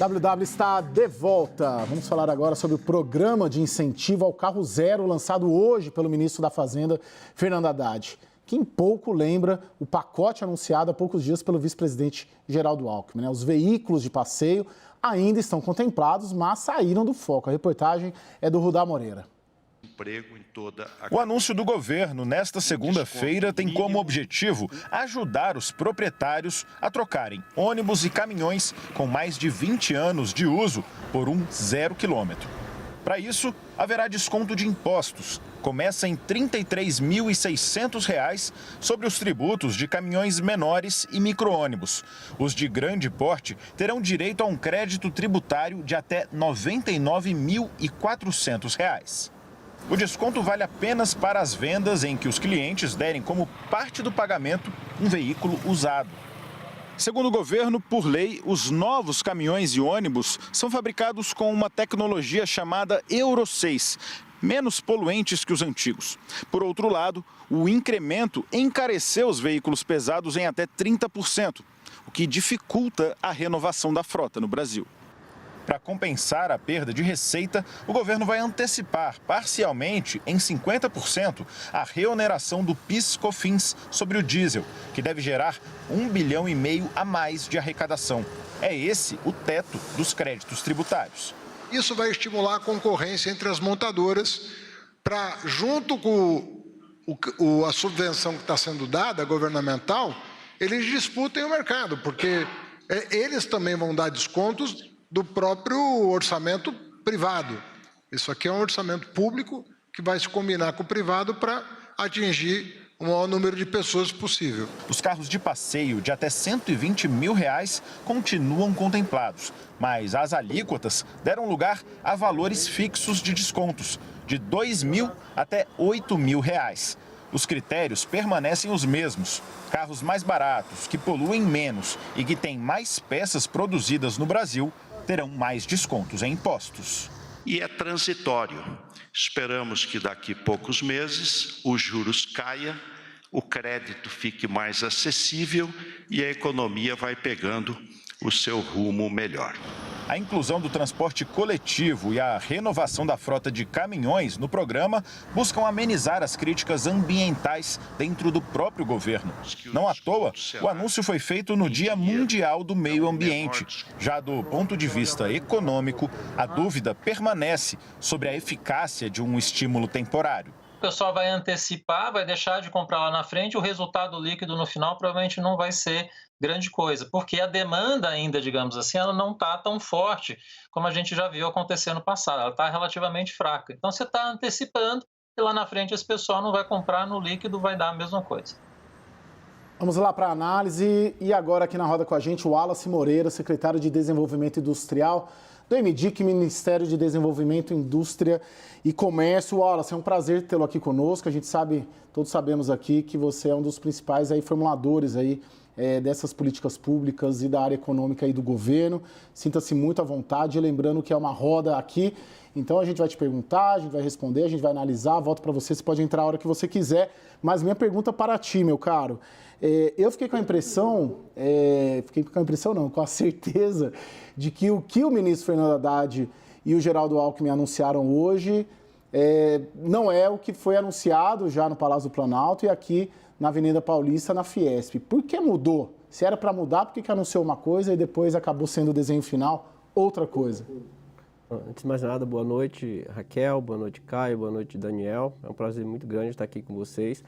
WW está de volta. Vamos falar agora sobre o programa de incentivo ao carro zero lançado hoje pelo ministro da Fazenda, Fernando Haddad. Quem pouco lembra o pacote anunciado há poucos dias pelo vice-presidente Geraldo Alckmin. Os veículos de passeio ainda estão contemplados, mas saíram do foco. A reportagem é do Rudá Moreira. O anúncio do governo nesta segunda-feira tem como objetivo ajudar os proprietários a trocarem ônibus e caminhões com mais de 20 anos de uso por um 0 quilômetro. Para isso, haverá desconto de impostos. Começa em R$ 33.600 sobre os tributos de caminhões menores e micro-ônibus. Os de grande porte terão direito a um crédito tributário de até R$ 99.400. O desconto vale apenas para as vendas em que os clientes derem como parte do pagamento um veículo usado. Segundo o governo, por lei, os novos caminhões e ônibus são fabricados com uma tecnologia chamada Euro 6, menos poluentes que os antigos. Por outro lado, o incremento encareceu os veículos pesados em até 30%, o que dificulta a renovação da frota no Brasil. Para compensar a perda de receita, o governo vai antecipar parcialmente, em 50%, a reoneração do PIS/COFINS sobre o diesel, que deve gerar R$ 1,5 bilhão a mais de arrecadação. É esse o teto dos créditos tributários. Isso vai estimular a concorrência entre as montadoras para, junto com a subvenção que está sendo dada, governamental, eles disputem o mercado, porque eles também vão dar descontos do próprio orçamento privado. Isso aqui é um orçamento público que vai se combinar com o privado para atingir o maior número de pessoas possível. Os carros de passeio de até R$ 120 mil continuam contemplados, mas as alíquotas deram lugar a valores fixos de descontos, de R$ 2.000 até R$ 8.000. Os critérios permanecem os mesmos. Carros mais baratos, que poluem menos e que têm mais peças produzidas no Brasil, terão mais descontos em impostos. E é transitório. Esperamos que daqui a poucos meses os juros caia, o crédito fique mais acessível e a economia vai pegando o seu rumo melhor. A inclusão do transporte coletivo e a renovação da frota de caminhões no programa buscam amenizar as críticas ambientais dentro do próprio governo. Não à toa, o anúncio foi feito no Dia Mundial do Meio Ambiente. Já do ponto de vista econômico, a dúvida permanece sobre a eficácia de um estímulo temporário. O pessoal vai antecipar, vai deixar de comprar lá na frente, o resultado líquido no final provavelmente não vai ser grande coisa, porque a demanda ainda, digamos assim, ela não está tão forte como a gente já viu acontecer no passado, ela está relativamente fraca. Então você está antecipando e lá na frente esse pessoal não vai comprar, no líquido vai dar a mesma coisa. Vamos lá para a análise e agora aqui na roda com a gente o Wallace Moreira, secretário de Desenvolvimento Industrial do MDIC, Ministério de Desenvolvimento, Indústria e Comércio. Wallace, é um prazer tê-lo aqui conosco. A gente sabe, todos sabemos aqui que você é um dos principais formuladores dessas políticas públicas e da área econômica do governo. Sinta-se muito à vontade, lembrando que é uma roda aqui. Então a gente vai te perguntar, a gente vai responder, a gente vai analisar, volto para você pode entrar a hora que você quiser. Mas minha pergunta para ti, meu caro, eu fiquei com a impressão, com a certeza de que o ministro Fernando Haddad e o Geraldo Alckmin anunciaram hoje não é o que foi anunciado já no Palácio do Planalto e aqui na Avenida Paulista, na Fiesp. Por que mudou? Se era para mudar, por que anunciou uma coisa e depois acabou sendo o desenho final outra coisa? Antes de mais nada, boa noite, Raquel, boa noite, Caio, boa noite, Daniel. É um prazer muito grande estar aqui com vocês.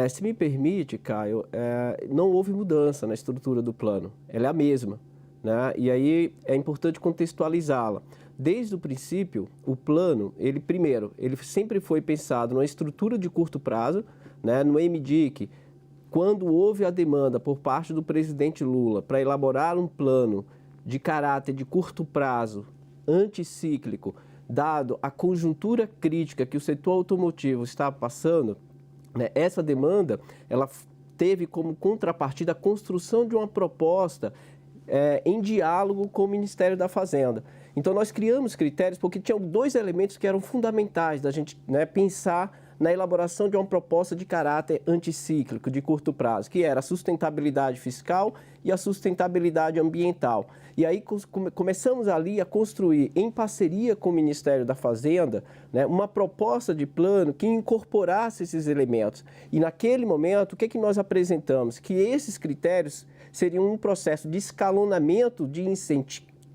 Se me permite, Caio, não houve mudança na estrutura do plano, ela é a mesma, né? E aí é importante contextualizá-la. Desde o princípio, o plano, ele sempre foi pensado numa estrutura de curto prazo, né? No MDIC, quando houve a demanda por parte do presidente Lula para elaborar um plano de caráter de curto prazo, anticíclico, dado a conjuntura crítica que o setor automotivo está passando, né, essa demanda ela teve como contrapartida a construção de uma proposta em diálogo com o Ministério da Fazenda. Então, nós criamos critérios porque tinham dois elementos que eram fundamentais da gente, né, pensar na elaboração de uma proposta de caráter anticíclico, de curto prazo, que era a sustentabilidade fiscal e a sustentabilidade ambiental. E aí começamos ali a construir, em parceria com o Ministério da Fazenda, né, uma proposta de plano que incorporasse esses elementos. E naquele momento, o que nós apresentamos? Que esses critérios seriam um processo de escalonamento de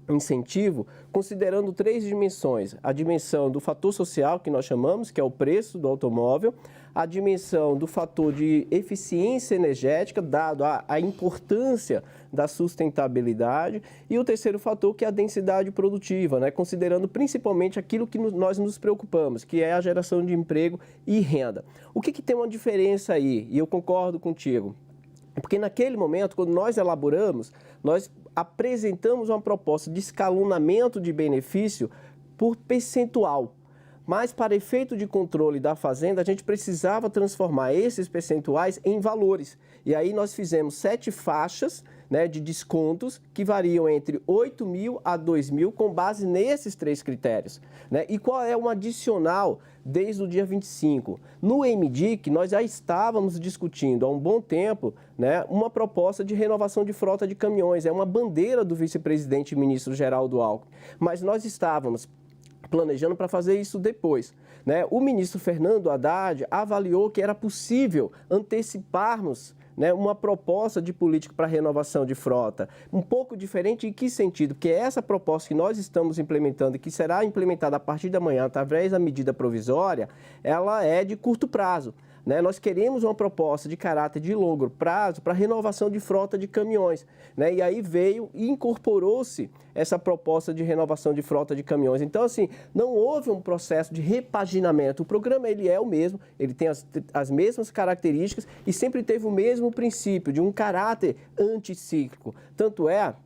incentivo, considerando 3 dimensões: a dimensão do fator social, que nós chamamos, que é o preço do automóvel, a dimensão do fator de eficiência energética, dado a importância da sustentabilidade, e o terceiro fator, que é a densidade produtiva, né? Considerando principalmente aquilo que nós nos preocupamos, que é a geração de emprego e renda. O que tem uma diferença aí? E eu concordo contigo. Porque naquele momento, quando nós elaboramos, nós apresentamos uma proposta de escalonamento de benefício por percentual. Mas, para efeito de controle da Fazenda, a gente precisava transformar esses percentuais em valores. E aí nós fizemos 7 faixas, né, de descontos que variam entre 8 mil a 2 mil com base nesses 3 critérios. Né? E qual é um adicional desde o dia 25? No MDIC, nós já estávamos discutindo há um bom tempo, né, uma proposta de renovação de frota de caminhões. É uma bandeira do vice-presidente e ministro Geraldo Alckmin. Mas nós estávamos planejando para fazer isso depois. Né? O ministro Fernando Haddad avaliou que era possível anteciparmos, né, uma proposta de política para renovação de frota, um pouco diferente. Em que sentido? Porque essa proposta que nós estamos implementando e que será implementada a partir da manhã através da medida provisória, ela é de curto prazo. Né? Nós queremos uma proposta de caráter de longo prazo para renovação de frota de caminhões. Né? E aí veio e incorporou-se essa proposta de renovação de frota de caminhões. Então, assim, não houve um processo de repaginamento. O programa ele é o mesmo, ele tem as mesmas características e sempre teve o mesmo princípio de um caráter anticíclico. Tanto é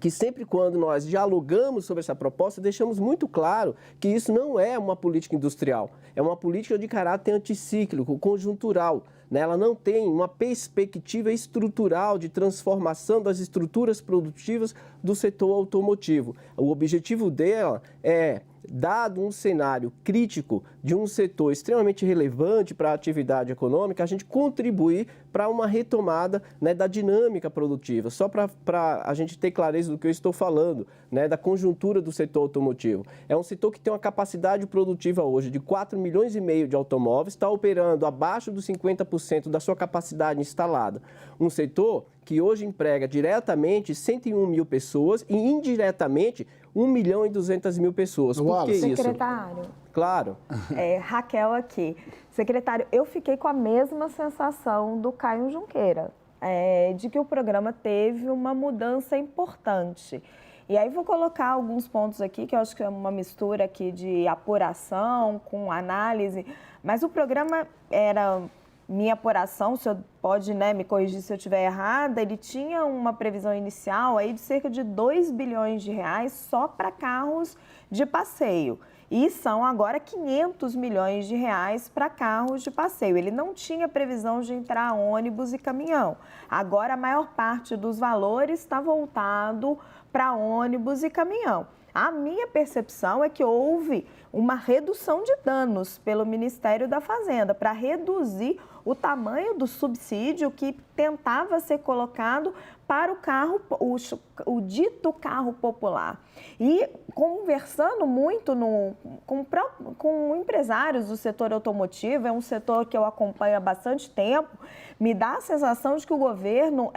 que sempre quando nós dialogamos sobre essa proposta, deixamos muito claro que isso não é uma política industrial, é uma política de caráter anticíclico, conjuntural. Ela não tem uma perspectiva estrutural de transformação das estruturas produtivas do setor automotivo. O objetivo dela é, dado um cenário crítico de um setor extremamente relevante para a atividade econômica, a gente contribuir para uma retomada, né, da dinâmica produtiva. Só para a gente ter clareza do que eu estou falando, né, da conjuntura do setor automotivo. É um setor que tem uma capacidade produtiva hoje de 4,5 milhões de automóveis, está operando abaixo dos 50% da sua capacidade instalada. Um setor que hoje emprega diretamente 101 mil pessoas e indiretamente 1.200.000 pessoas. Por que isso? Secretário. Claro. Raquel aqui. Secretário, eu fiquei com a mesma sensação do Caio Junqueira, de que o programa teve uma mudança importante. E aí vou colocar alguns pontos aqui, que eu acho que é uma mistura aqui de apuração com análise, mas o programa era... Minha apuração, o senhor pode, né, me corrigir se eu estiver errada, ele tinha uma previsão inicial aí de cerca de 2 bilhões de reais só para carros de passeio. E são agora 500 milhões de reais para carros de passeio. Ele não tinha previsão de entrar ônibus e caminhão. Agora a maior parte dos valores está voltado para ônibus e caminhão. A minha percepção é que houve uma redução de danos pelo Ministério da Fazenda para reduzir o tamanho do subsídio que tentava ser colocado para o carro, o dito carro popular. E conversando muito com empresários do setor automotivo, é um setor que eu acompanho há bastante tempo, me dá a sensação de que o governo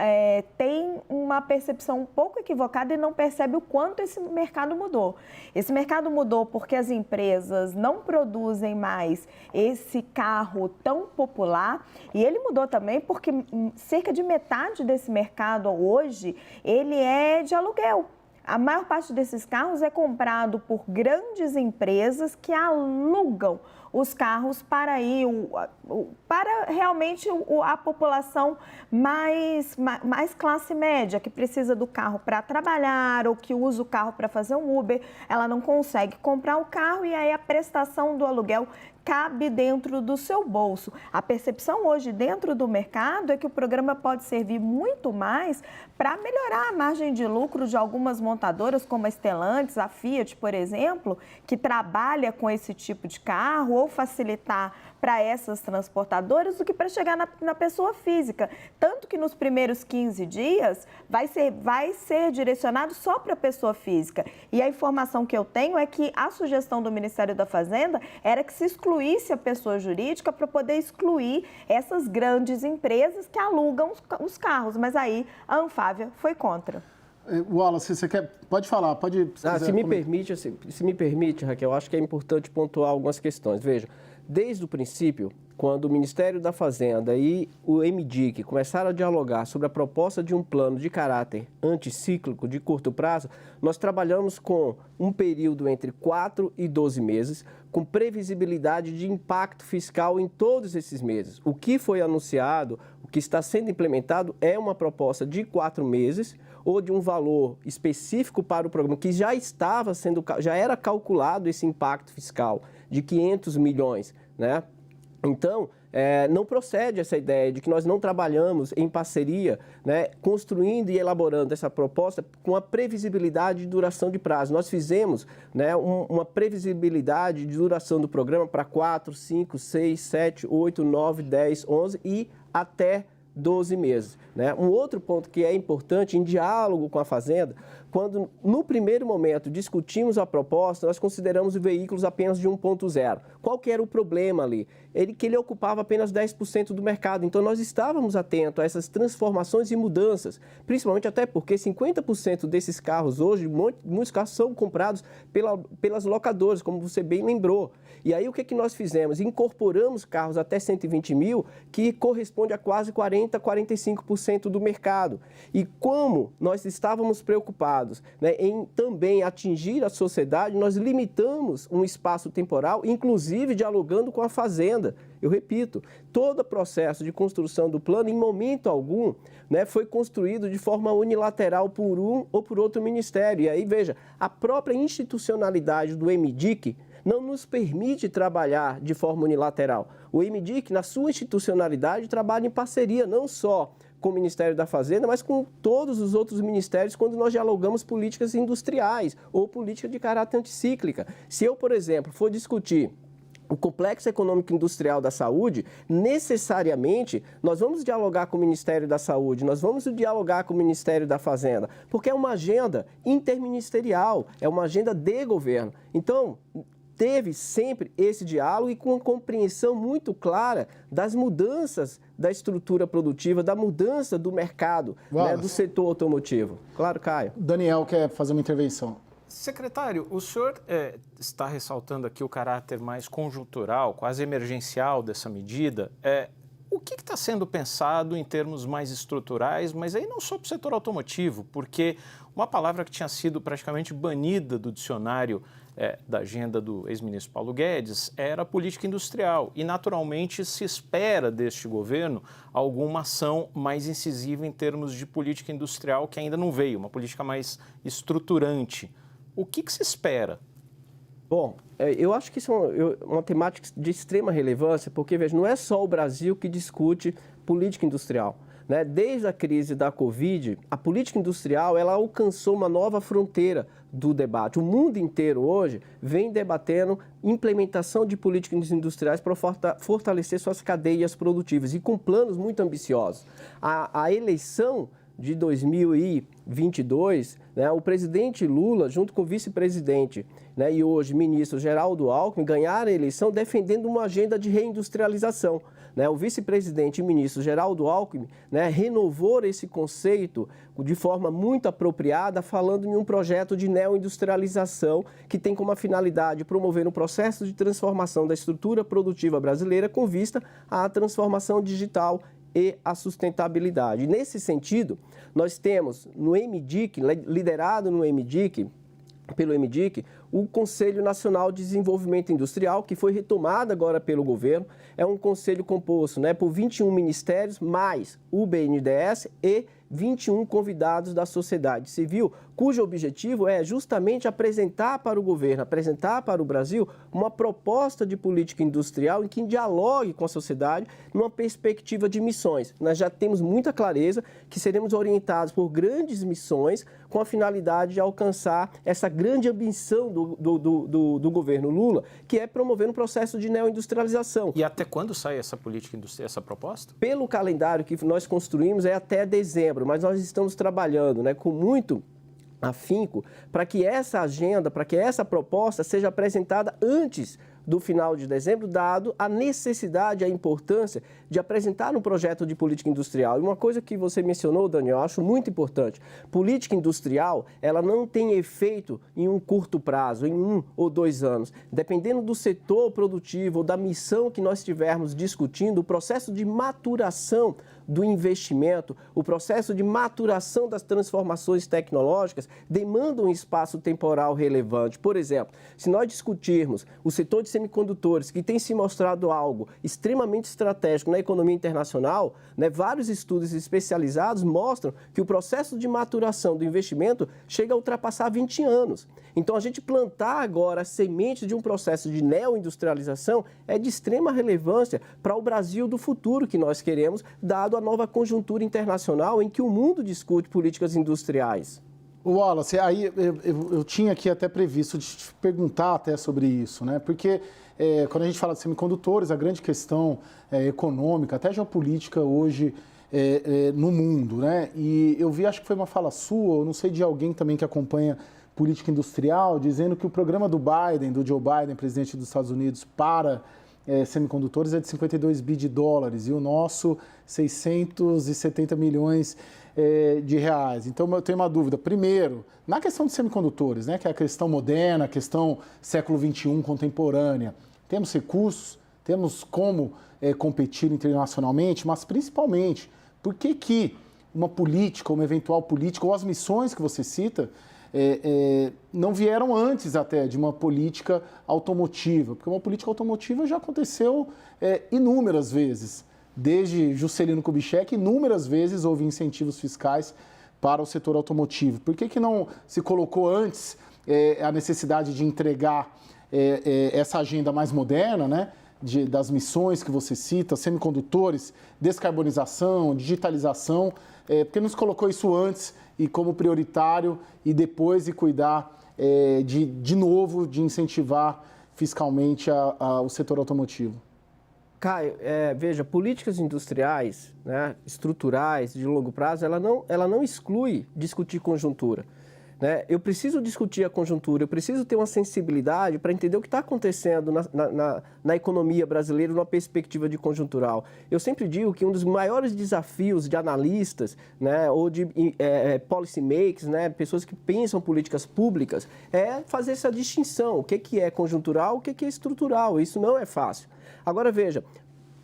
tem uma percepção um pouco equivocada e não percebe o quanto esse mercado mudou. Esse mercado mudou porque as empresas não produzem mais esse carro tão popular e ele mudou também porque cerca de metade desse mercado hoje, ele é de aluguel. A maior parte desses carros é comprado por grandes empresas que alugam os carros para para realmente a população mais classe média, que precisa do carro para trabalhar ou que usa o carro para fazer um Uber, ela não consegue comprar o carro e aí a prestação do aluguel cabe dentro do seu bolso. A percepção hoje dentro do mercado é que o programa pode servir muito mais para melhorar a margem de lucro de algumas montadoras, como a Stellantis, a Fiat, por exemplo, que trabalha com esse tipo de carro, vou facilitar para essas transportadoras do que para chegar na pessoa física. Tanto que nos primeiros 15 dias vai ser direcionado só para a pessoa física. E a informação que eu tenho é que a sugestão do Ministério da Fazenda era que se excluísse a pessoa jurídica para poder excluir essas grandes empresas que alugam os carros. Mas aí a Anfávia foi contra. Wallace, você pode falar, pode... Se me permite, Raquel, eu acho que é importante pontuar algumas questões. Veja, desde o princípio, quando o Ministério da Fazenda e o MDIC começaram a dialogar sobre a proposta de um plano de caráter anticíclico de curto prazo, nós trabalhamos com um período entre 4 e 12 meses, com previsibilidade de impacto fiscal em todos esses meses. O que foi anunciado, o que está sendo implementado é uma proposta de 4 meses, ou de um valor específico para o programa, que já era calculado esse impacto fiscal de 500 milhões, né? Então, não procede essa ideia de que nós não trabalhamos em parceria, né, construindo e elaborando essa proposta com a previsibilidade de duração de prazo. Nós fizemos, né, uma previsibilidade de duração do programa para 4, 5, 6, 7, 8, 9, 10, 11 e até 12 meses. Né? Um outro ponto que é importante, em diálogo com a Fazenda, quando no primeiro momento discutimos a proposta, nós consideramos os veículos apenas de 1.0. Qual que era o problema ali? Que ele ocupava apenas 10% do mercado. Então, nós estávamos atentos a essas transformações e mudanças, principalmente até porque 50% desses carros hoje, muitos carros são comprados pelas locadoras, como você bem lembrou. E aí, o que nós fizemos? Incorporamos carros até 120 mil, que corresponde a quase 40%, 45% do mercado. E como nós estávamos preocupados, né, em também atingir a sociedade, nós limitamos um espaço temporal, inclusive dialogando com a Fazenda. Eu repito, todo o processo de construção do plano, em momento algum, né, foi construído de forma unilateral por um ou por outro ministério. E aí, veja, a própria institucionalidade do MDIC não nos permite trabalhar de forma unilateral. O MDIC, na sua institucionalidade, trabalha em parceria, não só com o Ministério da Fazenda, mas com todos os outros ministérios quando nós dialogamos políticas industriais ou política de caráter anticíclica. Se eu, por exemplo, for discutir o complexo econômico industrial da saúde, necessariamente nós vamos dialogar com o Ministério da Saúde, nós vamos dialogar com o Ministério da Fazenda, porque é uma agenda interministerial, é uma agenda de governo. Então, teve sempre esse diálogo e com compreensão muito clara das mudanças da estrutura produtiva, da mudança do mercado, né, do setor automotivo. Claro, Caio. Daniel quer fazer uma intervenção. Secretário, o senhor está ressaltando aqui o caráter mais conjuntural, quase emergencial dessa medida. O que está sendo pensado em termos mais estruturais, mas aí não só para o setor automotivo, porque uma palavra que tinha sido praticamente banida do dicionário da agenda do ex-ministro Paulo Guedes era política industrial e, naturalmente, se espera deste governo alguma ação mais incisiva em termos de política industrial que ainda não veio, uma política mais estruturante. O que se espera? Bom, eu acho que isso é uma temática de extrema relevância, porque, veja, não é só o Brasil que discute política industrial. Né? Desde a crise da Covid, a política industrial ela alcançou uma nova fronteira do debate. O mundo inteiro hoje vem debatendo implementação de políticas industriais para fortalecer suas cadeias produtivas e com planos muito ambiciosos. A eleição de 2022, né, o presidente Lula, junto com o vice-presidente, né, e hoje ministro Geraldo Alckmin, ganharam a eleição defendendo uma agenda de reindustrialização. Né, o vice-presidente e ministro Geraldo Alckmin, né, renovou esse conceito de forma muito apropriada, falando em um projeto de neoindustrialização que tem como finalidade promover um processo de transformação da estrutura produtiva brasileira com vista à transformação digital e a sustentabilidade. Nesse sentido, nós temos no MDIC, liderado no MDIC, pelo MDIC, o Conselho Nacional de Desenvolvimento Industrial, que foi retomado agora pelo governo. É um conselho composto, né, por 21 ministérios, mais o BNDES e 21 convidados da sociedade civil, cujo objetivo é justamente apresentar para o governo, apresentar para o Brasil uma proposta de política industrial em que dialogue com a sociedade numa perspectiva de missões. Nós já temos muita clareza que seremos orientados por grandes missões com a finalidade de alcançar essa grande ambição do governo Lula, que é promover um processo de neoindustrialização. E até quando sai essa política industrial, essa proposta? Pelo calendário que nós construímos é até dezembro, mas nós estamos trabalhando, né, com muito afinco para que essa agenda, para que essa proposta seja apresentada antes do final de dezembro, dado a necessidade, a importância de apresentar um projeto de política industrial. E uma coisa que você mencionou, Daniel, eu acho muito importante. Política industrial, ela não tem efeito em um curto prazo, em 1 ou 2 anos. Dependendo do setor produtivo ou da missão que nós estivermos discutindo, o processo de maturação do investimento, o processo de maturação das transformações tecnológicas demanda um espaço temporal relevante. Por exemplo, se nós discutirmos o setor de semicondutores, que tem se mostrado algo extremamente estratégico na economia internacional, né, vários estudos especializados mostram que o processo de maturação do investimento chega a ultrapassar 20 anos. Então, a gente plantar agora a semente de um processo de neoindustrialização é de extrema relevância para o Brasil do futuro que nós queremos, dado a nova conjuntura internacional em que o mundo discute políticas industriais. Wallace, aí eu tinha aqui até previsto de te perguntar até sobre isso, né? Porque quando a gente fala de semicondutores, a grande questão econômica, até geopolítica hoje no mundo, né? E eu vi, acho que foi uma fala sua, eu não sei de alguém também que acompanha política industrial, dizendo que o programa do Biden, do Joe Biden, presidente dos Estados Unidos, para semicondutores é de 52 bi de dólares e o nosso 670 milhões de reais. Então, eu tenho uma dúvida. Primeiro, na questão de semicondutores, né, que é a questão moderna, a questão século XXI, contemporânea, temos recursos, temos como competir internacionalmente, mas principalmente, por que uma política, uma eventual política, ou as missões que você cita, não vieram antes até de uma política automotiva? Porque uma política automotiva já aconteceu inúmeras vezes. Desde Juscelino Kubitschek, inúmeras vezes houve incentivos fiscais para o setor automotivo. Por que não se colocou antes a necessidade de entregar essa agenda mais moderna, né, das missões que você cita, semicondutores, descarbonização, digitalização? Por que não se colocou isso antes e como prioritário e depois de cuidar de novo de incentivar fiscalmente o setor automotivo? Caio, veja, políticas industriais, né, estruturais, de longo prazo, ela não exclui discutir conjuntura. Né? Eu preciso discutir a conjuntura, eu preciso ter uma sensibilidade para entender o que está acontecendo na economia brasileira numa perspectiva de conjuntural. Eu sempre digo que um dos maiores desafios de analistas, né, ou de policy makers, né, pessoas que pensam políticas públicas, é fazer essa distinção, o que é conjuntural, o que é estrutural. Isso não é fácil. Agora, veja,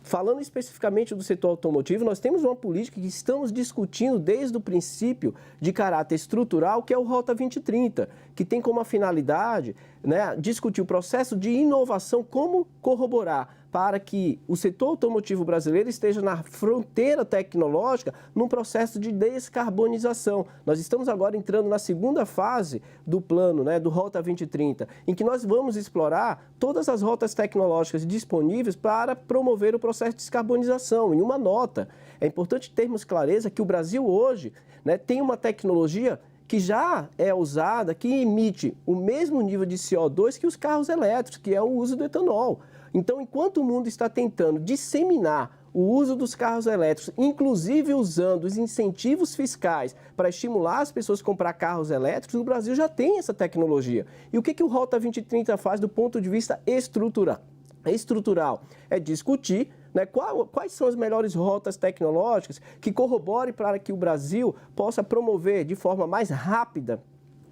falando especificamente do setor automotivo, nós temos uma política que estamos discutindo desde o princípio de caráter estrutural, que é o Rota 2030, que tem como finalidade, né, discutir o processo de inovação, como corroborar para que o setor automotivo brasileiro esteja na fronteira tecnológica num processo de descarbonização. Nós estamos agora entrando na segunda fase do plano, né, do Rota 2030, em que nós vamos explorar todas as rotas tecnológicas disponíveis para promover o processo de descarbonização. Em uma nota, é importante termos clareza que o Brasil hoje, né, tem uma tecnologia que já é usada, que emite o mesmo nível de CO2 que os carros elétricos, que é o uso do etanol. Então, enquanto o mundo está tentando disseminar o uso dos carros elétricos, inclusive usando os incentivos fiscais para estimular as pessoas a comprar carros elétricos, o Brasil já tem essa tecnologia. E o que o Rota 2030 faz do ponto de vista estrutural? É discutir, né, quais são as melhores rotas tecnológicas que corroborem para que o Brasil possa promover de forma mais rápida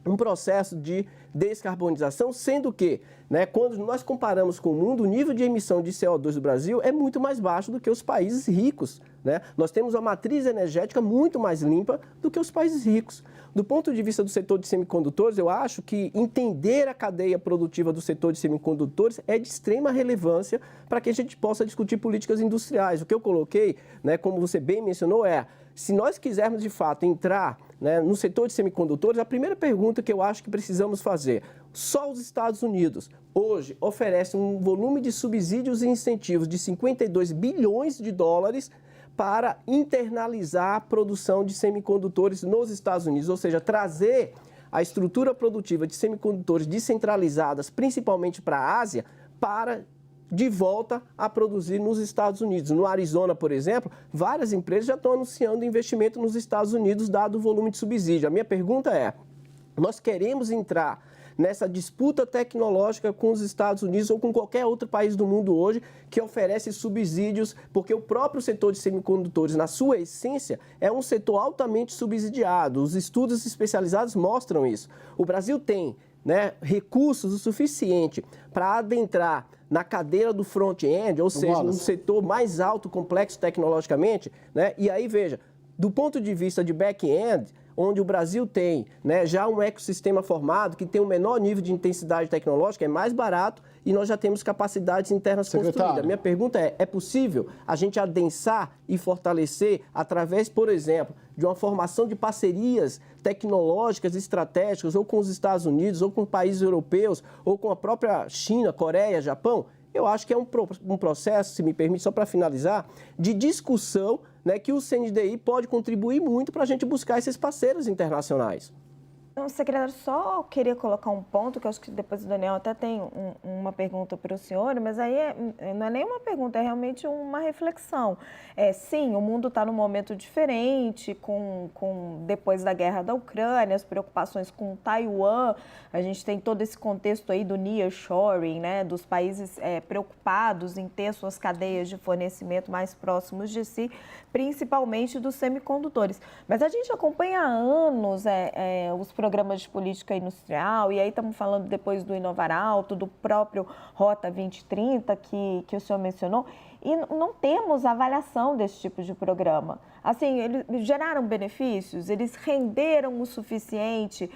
um processo de descarbonização, sendo que, né, quando nós comparamos com o mundo, o nível de emissão de CO2 do Brasil é muito mais baixo do que os países ricos. Né? Nós temos uma matriz energética muito mais limpa do que os países ricos. Do ponto de vista do setor de semicondutores, eu acho que entender a cadeia produtiva do setor de semicondutores é de extrema relevância para que a gente possa discutir políticas industriais. O que eu coloquei, né, como você bem mencionou, se nós quisermos de fato entrar, né, no setor de semicondutores, a primeira pergunta que eu acho que precisamos fazer: só os Estados Unidos hoje oferecem um volume de subsídios e incentivos de 52 bilhões de dólares para internalizar a produção de semicondutores nos Estados Unidos, ou seja, trazer a estrutura produtiva de semicondutores descentralizadas, principalmente para a Ásia, para de volta a produzir nos Estados Unidos. No Arizona, por exemplo, várias empresas já estão anunciando investimento nos Estados Unidos, dado o volume de subsídio. A minha pergunta é: nós queremos entrar nessa disputa tecnológica com os Estados Unidos ou com qualquer outro país do mundo hoje que oferece subsídios, porque o próprio setor de semicondutores, na sua essência, é um setor altamente subsidiado. Os estudos especializados mostram isso. O Brasil tem, né, recursos o suficiente para adentrar na cadeira do front-end, ou seja, no setor mais alto, complexo tecnologicamente, né? E aí, veja, do ponto de vista de back-end, onde o Brasil tem, né, já um ecossistema formado, que tem um menor nível de intensidade tecnológica, é mais barato e nós já temos capacidades internas construídas. A minha pergunta é possível a gente adensar e fortalecer através, por exemplo, de uma formação de parcerias tecnológicas estratégicas ou com os Estados Unidos, ou com países europeus, ou com a própria China, Coreia, Japão? Eu acho que é um processo, se me permite, só para finalizar, de discussão, né, que o CNDI pode contribuir muito para a gente buscar esses parceiros internacionais. Então, secretário, só queria colocar um ponto, que eu acho que depois o Daniel até tem uma pergunta para o senhor, mas aí não é nem uma pergunta, é realmente uma reflexão. Sim, o mundo está num momento diferente, depois da guerra da Ucrânia, as preocupações com Taiwan, a gente tem todo esse contexto aí do nearshoring, né, dos países preocupados em ter suas cadeias de fornecimento mais próximos de si, principalmente dos semicondutores. Mas a gente acompanha há anos os programas de política industrial, e aí estamos falando depois do Inovar Alto, do próprio Rota 2030, que o senhor mencionou, e não temos avaliação desse tipo de programa. Assim, eles geraram benefícios, eles renderam o suficiente,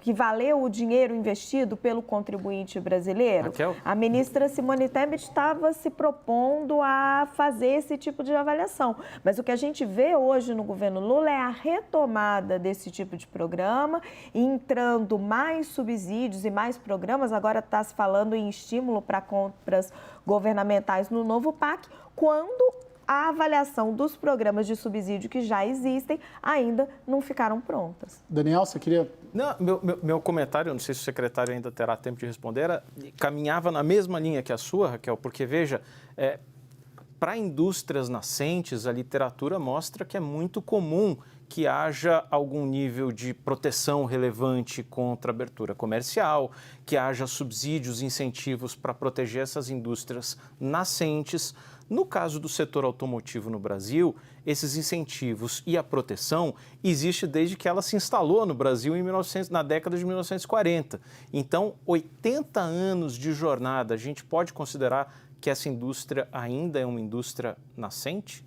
que valeu o dinheiro investido pelo contribuinte brasileiro? Raquel? A ministra Simone Tebet estava se propondo a fazer esse tipo de avaliação. Mas o que a gente vê hoje no governo Lula é a retomada desse tipo de programa, entrando mais subsídios e mais programas. Agora está se falando em estímulo para compras governamentais no novo PAC, quando a avaliação dos programas de subsídio que já existem ainda não ficaram prontas. Daniel, você queria... Não, meu comentário, não sei se o secretário ainda terá tempo de responder, caminhava na mesma linha que a sua, Raquel, porque, veja, para indústrias nascentes, a literatura mostra que é muito comum que haja algum nível de proteção relevante contra a abertura comercial, que haja subsídios, incentivos para proteger essas indústrias nascentes. No caso do setor automotivo no Brasil, esses incentivos e a proteção existe desde que ela se instalou no Brasil na década de 1940. Então, 80 anos de jornada, a gente pode considerar que essa indústria ainda é uma indústria nascente?